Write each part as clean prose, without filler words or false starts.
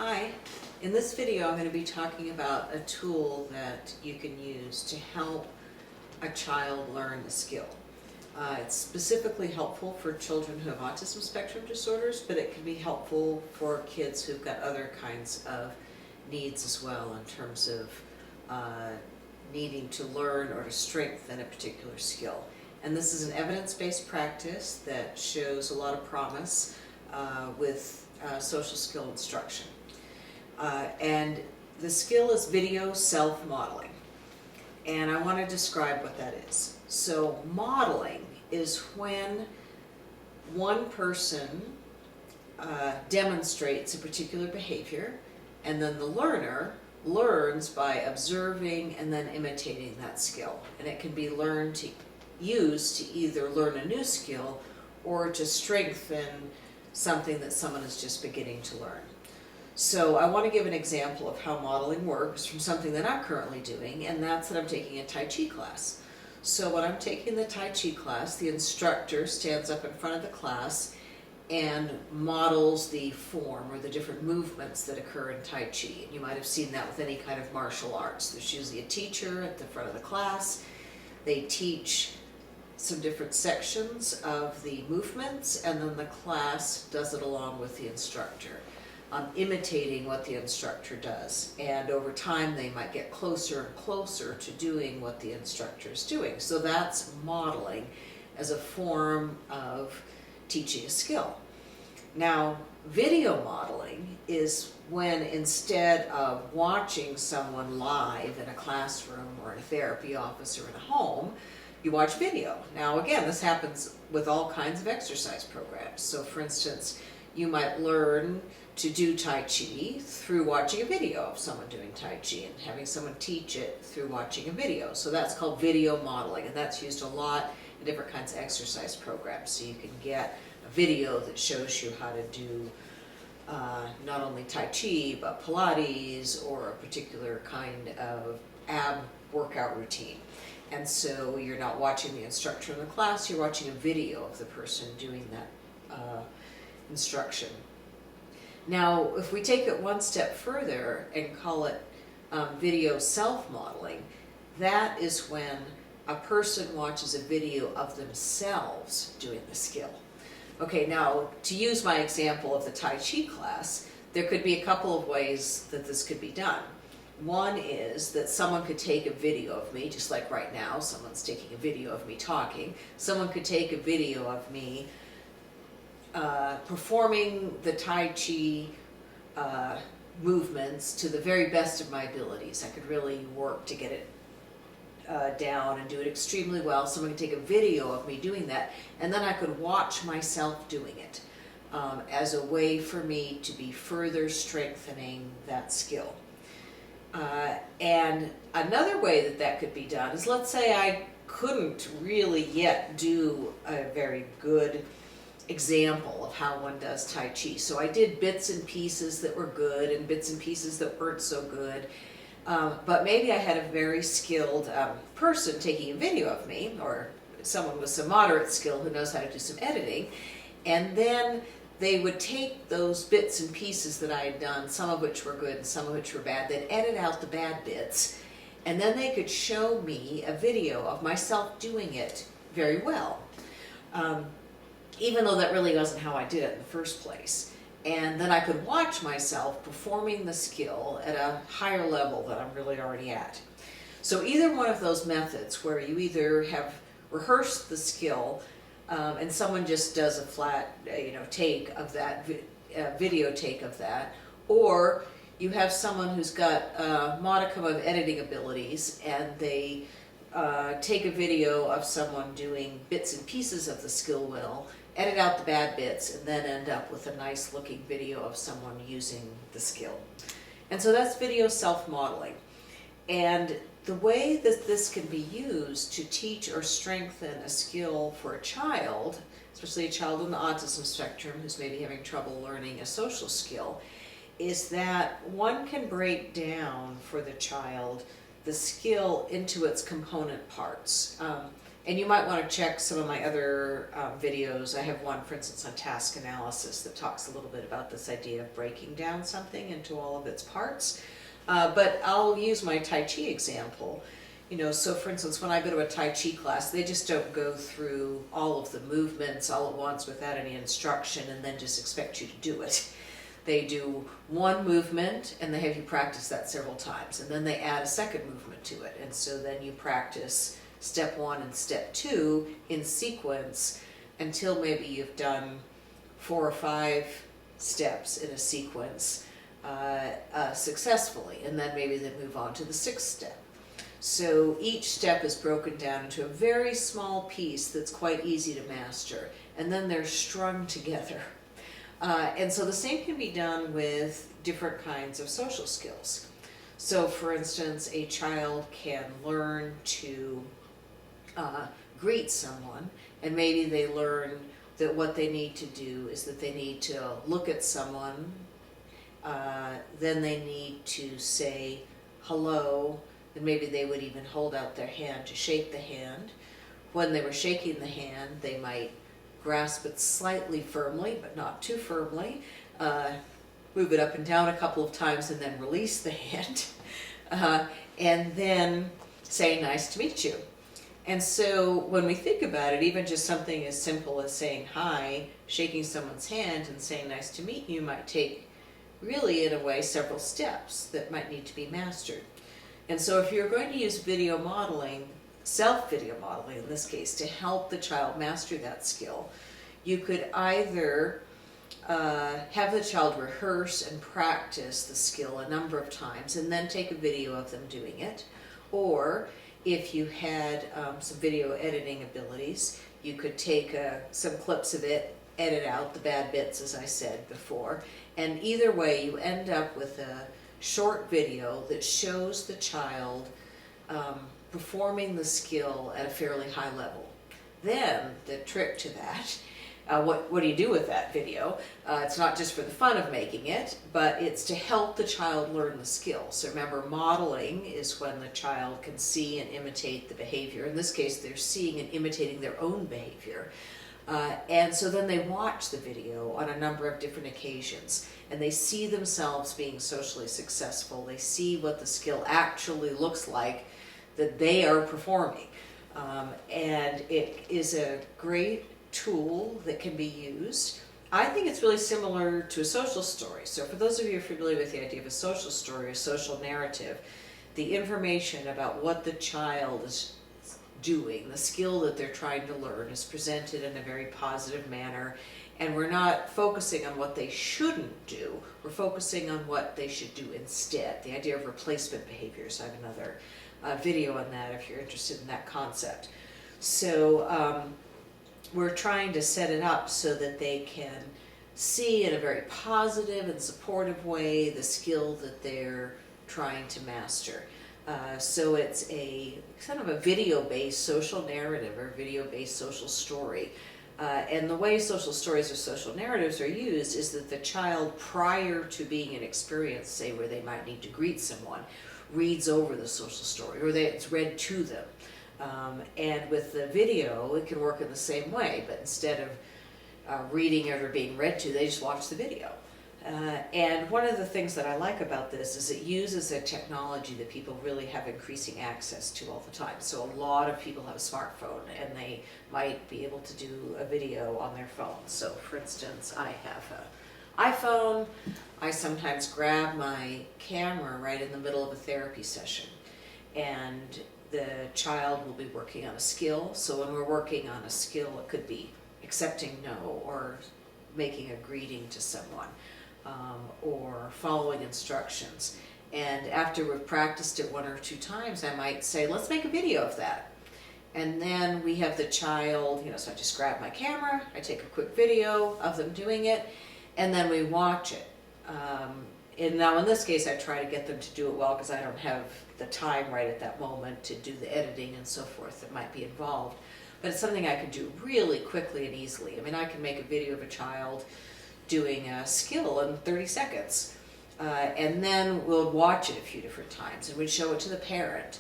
Hi, in this video I'm going to be talking about a tool that you can use to help a child learn a skill. It's specifically helpful for children who have autism spectrum disorders, but it can be helpful for kids who've got other kinds of needs as well in terms of needing to learn or to strengthen a particular skill. And this is an evidence-based practice that shows a lot of promise with social skill instruction. And the skill is video self-modeling. And I want to describe what that is. So modeling is when one person demonstrates a particular behavior, and then the learner learns by observing and then imitating that skill. And it can be learned to use to either learn a new skill or to strengthen something that someone is just beginning to learn. So I want to give an example of how modeling works from something that I'm currently doing, and that's that I'm taking a Tai Chi class. So when I'm taking the Tai Chi class, the instructor stands up in front of the class and models the form or the different movements that occur in Tai Chi. And you might have seen that with any kind of martial arts. There's usually a teacher at the front of the class. They teach some different sections of the movements, and then the class does it along with the instructor, imitating what the instructor does. And over time they might get closer and closer to doing what the instructor is doing. So that's modeling as a form of teaching a skill. Now, video modeling is when instead of watching someone live in a classroom or in a therapy office or in a home, you watch video. Now again, this happens with all kinds of exercise programs. So for instance, you might learn to do Tai Chi through watching a video of someone doing Tai Chi and having someone teach it through watching a video. So that's called video modeling, and that's used a lot in different kinds of exercise programs. So you can get a video that shows you how to do not only Tai Chi, but Pilates or a particular kind of ab workout routine. And so you're not watching the instructor in the class, you're watching a video of the person doing that instruction. Now, if we take it one step further and call it video self-modeling, that is when a person watches a video of themselves doing the skill. Okay, now to use my example of the Tai Chi class, there could be a couple of ways that this could be done. One is that someone could take a video of me, just like right now, someone's taking a video of me talking. Someone could take a video of me performing the Tai Chi movements to the very best of my abilities. I could really work to get it down and do it extremely well. Someone could take a video of me doing that, and then I could watch myself doing it as a way for me to be further strengthening that skill. And another way that that could be done is, let's say I couldn't really yet do a very good example of how one does Tai Chi. So I did bits and pieces that were good and bits and pieces that weren't so good. But maybe I had a very skilled person taking a video of me, or someone with some moderate skill who knows how to do some editing, and then they would take those bits and pieces that I had done, some of which were good and some of which were bad, they'd edit out the bad bits, and then they could show me a video of myself doing it very well, even though that really wasn't how I did it in the first place. And then I could watch myself performing the skill at a higher level that I'm really already at. So either one of those methods, where you either have rehearsed the skill and someone just does a flat take of that, video take of that, or you have someone who's got a modicum of editing abilities and they take a video of someone doing bits and pieces of the skill well, edit out the bad bits, and then end up with a nice looking video of someone using the skill. And so that's video self-modeling. And the way that this can be used to teach or strengthen a skill for a child, especially a child on the autism spectrum who's maybe having trouble learning a social skill, is that one can break down for the child the skill into its component parts. And you might want to check some of my other videos. I have one, for instance, on task analysis that talks a little bit about this idea of breaking down something into all of its parts. But I'll use my Tai Chi example. So for instance, when I go to a Tai Chi class, they just don't go through all of the movements all at once without any instruction and then just expect you to do it. They do one movement and they have you practice that several times, and then they add a second movement to it. And so then you practice step 1 and step 2 in sequence until maybe you've done 4 or 5 steps in a sequence successfully, and then maybe they move on to the 6th step. So each step is broken down into a very small piece that's quite easy to master, and then they're strung together. And so the same can be done with different kinds of social skills. So for instance, a child can learn to greet someone, and maybe they learn that what they need to do is that they need to look at someone, then they need to say hello, and maybe they would even hold out their hand to shake the hand. When they were shaking the hand, they might grasp it slightly firmly, but not too firmly, move it up and down a couple of times, and then release the hand, and then say, "Nice to meet you." And so when we think about it, even just something as simple as saying hi, shaking someone's hand, and saying "nice to meet you" might take, really in a way, several steps that might need to be mastered. And so if you're going to use video modeling, self-video modeling in this case, to help the child master that skill, you could either have the child rehearse and practice the skill a number of times and then take a video of them doing it. Or if you had some video editing abilities, you could take some clips of it, edit out the bad bits, as I said before, and either way you end up with a short video that shows the child performing the skill at a fairly high level. Then the trick to that, what do you do with that video? It's not just for the fun of making it, but it's to help the child learn the skill. So remember, modeling is when the child can see and imitate the behavior. In this case, they're seeing and imitating their own behavior. And so then they watch the video on a number of different occasions, and they see themselves being socially successful. They see what the skill actually looks like that they are performing. And it is a great tool that can be used. I think it's really similar to a social story. So for those of you who are familiar with the idea of a social story, a social narrative, the information about what the child is doing, the skill that they're trying to learn, is presented in a very positive manner, and we're not focusing on what they shouldn't do, we're focusing on what they should do instead. The idea of replacement behaviors. I have another video on that if you're interested in that concept. So we're trying to set it up so that they can see in a very positive and supportive way the skill that they're trying to master. So it's a kind of a video-based social narrative or video-based social story. And the way social stories or social narratives are used is that the child, prior to being an experience, say where they might need to greet someone, reads over the social story, or it's read to them. And with the video, it can work in the same way, but instead of reading it or being read to, they just watch the video. And one of the things that I like about this is it uses a technology that people really have increasing access to all the time. So a lot of people have a smartphone, and they might be able to do a video on their phone. So for instance, I have an iPhone. I sometimes grab my camera right in the middle of a therapy session, and the child will be working on a skill. So when we're working on a skill, it could be accepting no, or making a greeting to someone, or following instructions. And after we've practiced it 1 or 2 times, I might say, let's make a video of that. And then we have the child, so I just grab my camera, I take a quick video of them doing it, and then we watch it. And now in this case, I try to get them to do it well, because I don't have the time right at that moment to do the editing and so forth that might be involved. But it's something I can do really quickly and easily. I mean, I can make a video of a child doing a skill in 30 seconds. And then we'll watch it a few different times, and we'd show it to the parent.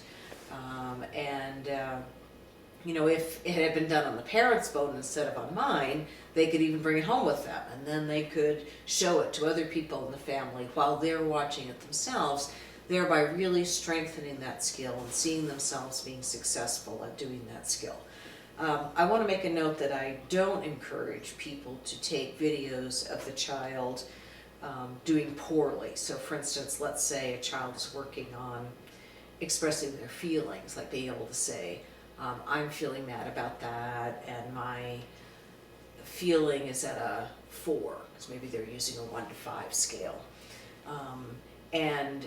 if it had been done on the parent's phone instead of on mine, they could even bring it home with them, and then they could show it to other people in the family while they're watching it themselves, thereby really strengthening that skill and seeing themselves being successful at doing that skill. I want to make a note that I don't encourage people to take videos of the child doing poorly. So for instance, let's say a child is working on expressing their feelings, like being able to say, I'm feeling mad about that, and my feeling is at a 4, because maybe they're using a 1 to 5 scale. And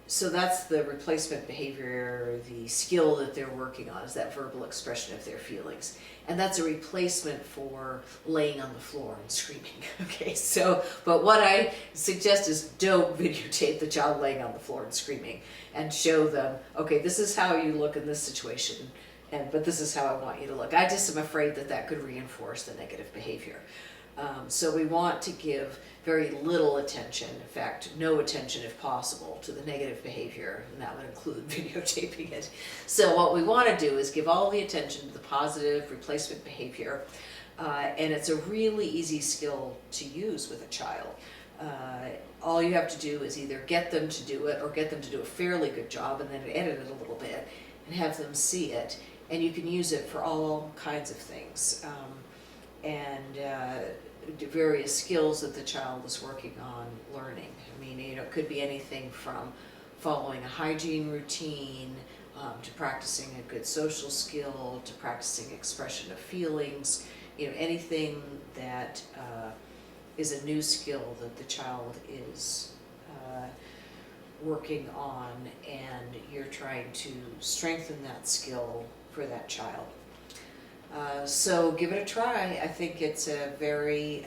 so that's the replacement behavior, the skill that they're working on is that verbal expression of their feelings. And that's a replacement for laying on the floor and screaming. Okay, but what I suggest is don't videotape the child laying on the floor and screaming, and show them, okay, this is how you look in this situation, but this is how I want you to look. I just am afraid that could reinforce the negative behavior. So we want to give very little attention, in fact, no attention if possible, to the negative behavior, and that would include videotaping it. So what we want to do is give all the attention to the positive replacement behavior, and it's a really easy skill to use with a child. All you have to do is either get them to do it or get them to do a fairly good job and then edit it a little bit and have them see it, and you can use it for all kinds of things. Various skills that the child is working on learning. I mean, it could be anything from following a hygiene routine, to practicing a good social skill, to practicing expression of feelings. Anything that is a new skill that the child is working on, and you're trying to strengthen that skill for that child. So give it a try. I think it's a very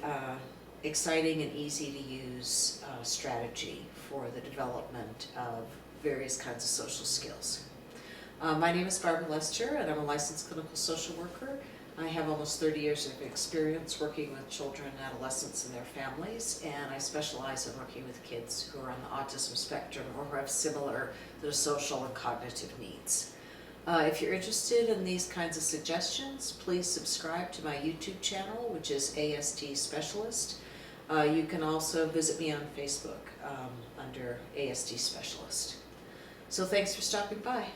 exciting and easy to use strategy for the development of various kinds of social skills. My name is Barbara Lester, and I'm a licensed clinical social worker. I have almost 30 years of experience working with children and adolescents and their families, and I specialize in working with kids who are on the autism spectrum or who have similar social and cognitive needs. If you're interested in these kinds of suggestions, please subscribe to my YouTube channel, which is ASD Specialist. You can also visit me on Facebook under ASD Specialist. So thanks for stopping by.